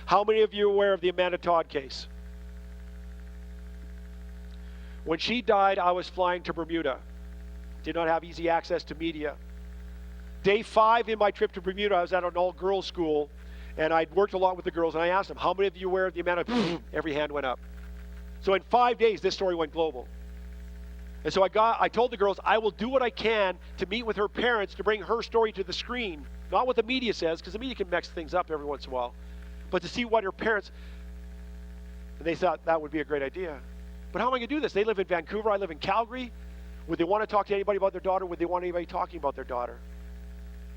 How many of you are aware of the Amanda Todd case? When she died, I was flying to Bermuda. Did not have easy access to media. Day 5 in my trip to Bermuda, I was at an all-girls school, and I'd worked a lot with the girls, and I asked them, how many of you are aware of the Amanda? Every hand went up. So in 5 days, this story went global. And so I told the girls, I will do what I can to meet with her parents to bring her story to the screen. Not what the media says, because the media can mix things up every once in a while, but to see what her parents, and they thought that would be a great idea. But how am I going to do this? They live in Vancouver, I live in Calgary. Would they want to talk to anybody about their daughter? Would they want anybody talking about their daughter?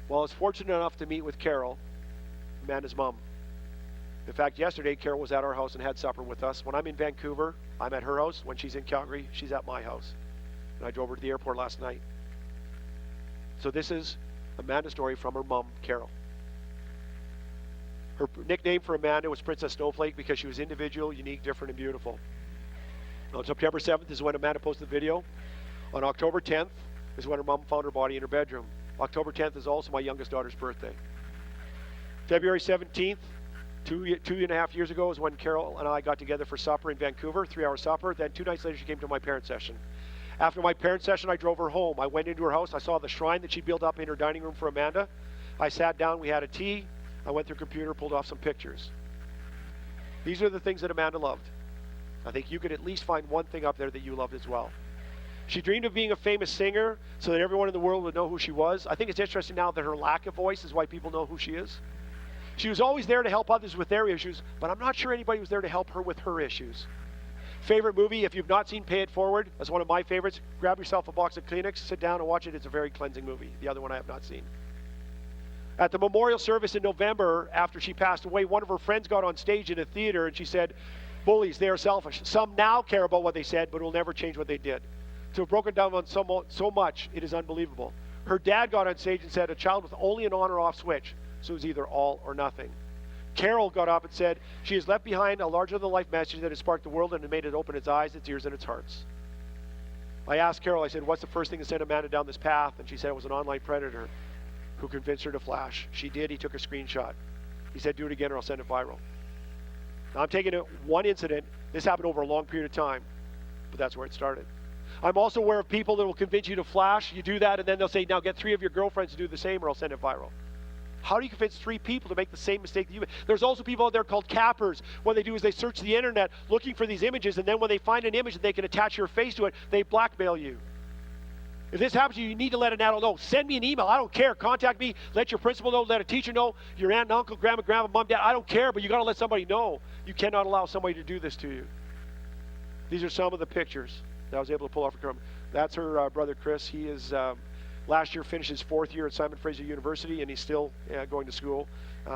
Well, I was fortunate enough to meet with Carol, Amanda's mom. In fact, yesterday, Carol was at our house and had supper with us. When I'm in Vancouver, I'm at her house. When she's in Calgary, she's at my house. And I drove her to the airport last night. So this is Amanda's story from her mom, Carol. Her nickname for Amanda was Princess Snowflake because she was individual, unique, different, and beautiful. On September 7th is when Amanda posted the video. On October 10th is when her mom found her body in her bedroom. October 10th is also my youngest daughter's birthday. February 17th, two and a half years ago, is when Carol and I got together for supper in Vancouver, 3-hour supper. Then 2 nights later, she came to my parent session. After my parent session, I drove her home. I went into her house. I saw the shrine that she built up in her dining room for Amanda. I sat down. We had a tea. I went through her computer, pulled off some pictures. These are the things that Amanda loved. I think you could at least find one thing up there that you loved as well. She dreamed of being a famous singer so that everyone in the world would know who she was. I think it's interesting now that her lack of voice is why people know who she is. She was always there to help others with their issues, but I'm not sure anybody was there to help her with her issues. Favorite movie, if you've not seen Pay It Forward, that's one of my favorites. Grab yourself a box of Kleenex, sit down and watch it. It's a very cleansing movie. The other one I have not seen. At the memorial service in November, after she passed away, one of her friends got on stage in a theater and she said, bullies, they are selfish. Some now care about what they said, but it will never change what they did. To have broken down on so much, it is unbelievable. Her dad got on stage and said, a child with only an on or off switch, so it was either all or nothing. Carol got up and said, she has left behind a larger-than-life message that has sparked the world and has made it open its eyes, its ears, and its hearts. I asked Carol, I said, what's the first thing that sent Amanda down this path? And she said it was an online predator who convinced her to flash. She did. He took a screenshot. He said, do it again or I'll send it viral. Now, I'm taking it one incident. This happened over a long period of time, but that's where it started. I'm also aware of people that will convince you to flash. You do that, and then they'll say, now get 3 of your girlfriends to do the same or I'll send it viral. How do you convince 3 people to make the same mistake that you made? There's also people out there called cappers. What they do is they search the internet looking for these images, and then when they find an image that they can attach your face to it, they blackmail you. If this happens to you, you need to let an adult know. Send me an email. I don't care. Contact me. Let your principal know. Let a teacher know. Your aunt and uncle, grandma, mom, dad. I don't care, but you got to let somebody know. You cannot allow somebody to do this to you. These are some of the pictures that I was able to pull off. That's her brother, Chris. He is last year finished his 4th year at Simon Fraser University, and he's still going to school.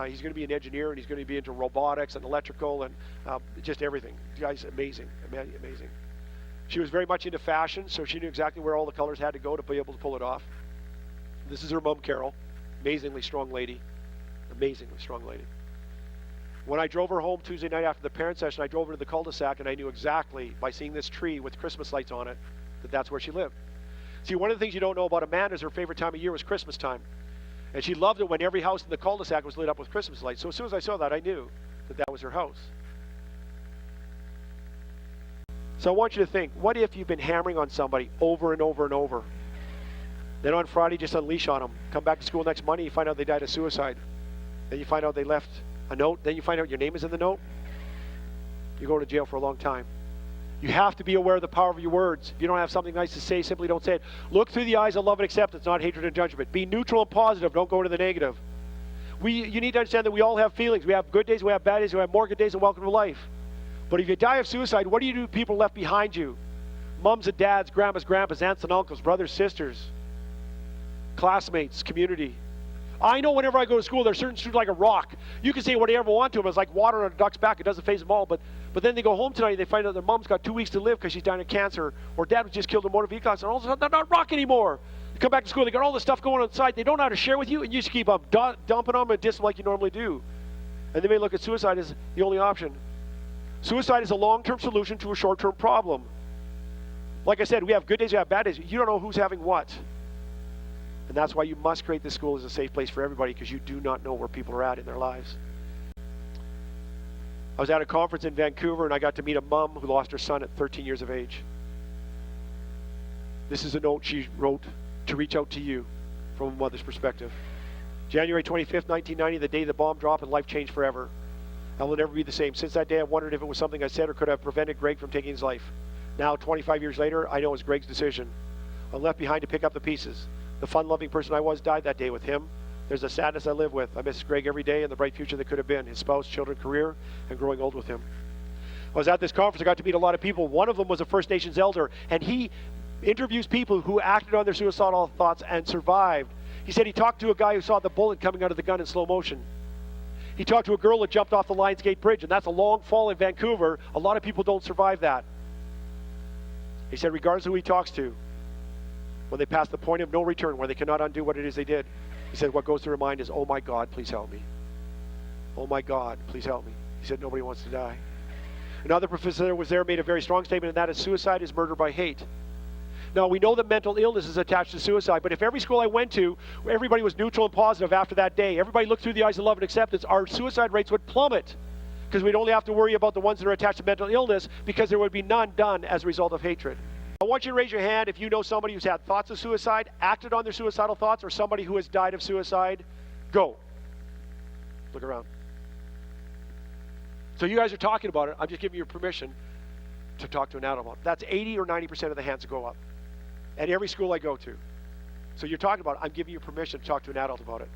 He's going to be an engineer, and he's going to be into robotics and electrical and just everything. The guy's amazing, amazing. She was very much into fashion, so she knew exactly where all the colors had to go to be able to pull it off. This is her mom, Carol. Amazingly strong lady. Amazingly strong lady. When I drove her home Tuesday night after the parent session, I drove her to the cul-de-sac, and I knew exactly, by seeing this tree with Christmas lights on it, that that's where she lived. See, one of the things you don't know about Amanda is her favorite time of year was Christmas time. And she loved it when every house in the cul-de-sac was lit up with Christmas lights. So as soon as I saw that, I knew that that was her house. So I want you to think, what if you've been hammering on somebody over and over and over? Then on Friday, just unleash on them. Come back to school next Monday, you find out they died of suicide. Then you find out they left a note. Then you find out your name is in the note. You go to jail for a long time. You have to be aware of the power of your words. If you don't have something nice to say, simply don't say it. Look through the eyes of love and acceptance, not hatred and judgment. Be neutral and positive. Don't go to the negative. You need to understand that we all have feelings. We have good days, we have bad days, we have more good days, and welcome to life. But if you die of suicide, what do you do with people left behind you? Mums and dads, grandmas, grandpas, aunts and uncles, brothers, sisters, classmates, community. I know whenever I go to school, there's certain students like a rock. You can say whatever you want to them. It's like water on a duck's back. It doesn't faze them all. But then they go home tonight and they find out their mom's got 2 weeks to live because she's dying of cancer, or dad was just killed in a motor vehicle accident. And all of a sudden, they're not rock anymore. They come back to school. They got all this stuff going on inside. They don't know how to share with you, and you just keep up dumping them and diss them like you normally do. And they may look at suicide as the only option. Suicide is a long-term solution to a short-term problem. Like I said, we have good days, we have bad days. You don't know who's having what. And that's why you must create this school as a safe place for everybody, because you do not know where people are at in their lives. I was at a conference in Vancouver, and I got to meet a mom who lost her son at 13 years of age. This is a note she wrote to reach out to you from a mother's perspective. January 25th, 1990, the day the bomb dropped and life changed forever. I will never be the same. Since that day, I've wondered if it was something I said or could have prevented Greg from taking his life. Now, 25 years later, I know it was Greg's decision. I'm left behind to pick up the pieces. The fun-loving person I was died that day with him. There's a sadness I live with. I miss Greg every day and the bright future that could have been, his spouse, children, career, and growing old with him. I was at this conference. I got to meet a lot of people. One of them was a First Nations elder, and he interviews people who acted on their suicidal thoughts and survived. He said he talked to a guy who saw the bullet coming out of the gun in slow motion. He talked to a girl that jumped off the Lions Gate Bridge, and that's a long fall in Vancouver. A lot of people don't survive that. He said regardless of who he talks to, when they pass the point of no return, where they cannot undo what it is they did, he said what goes through their mind is, oh my God, please help me. Oh my God, please help me. He said nobody wants to die. Another professor that was there made a very strong statement, and that is suicide is murder by hate. Now, we know that mental illness is attached to suicide, but if every school I went to, everybody was neutral and positive after that day, everybody looked through the eyes of love and acceptance, our suicide rates would plummet, because we'd only have to worry about the ones that are attached to mental illness, because there would be none done as a result of hatred. I want you to raise your hand if you know somebody who's had thoughts of suicide, acted on their suicidal thoughts, or somebody who has died of suicide. Go. Look around. So you guys are talking about it. I'm just giving you permission to talk to an adult about it. That's 80 or 90% of the hands that go up at every school I go to. So you're talking about it. I'm giving you permission to talk to an adult about it.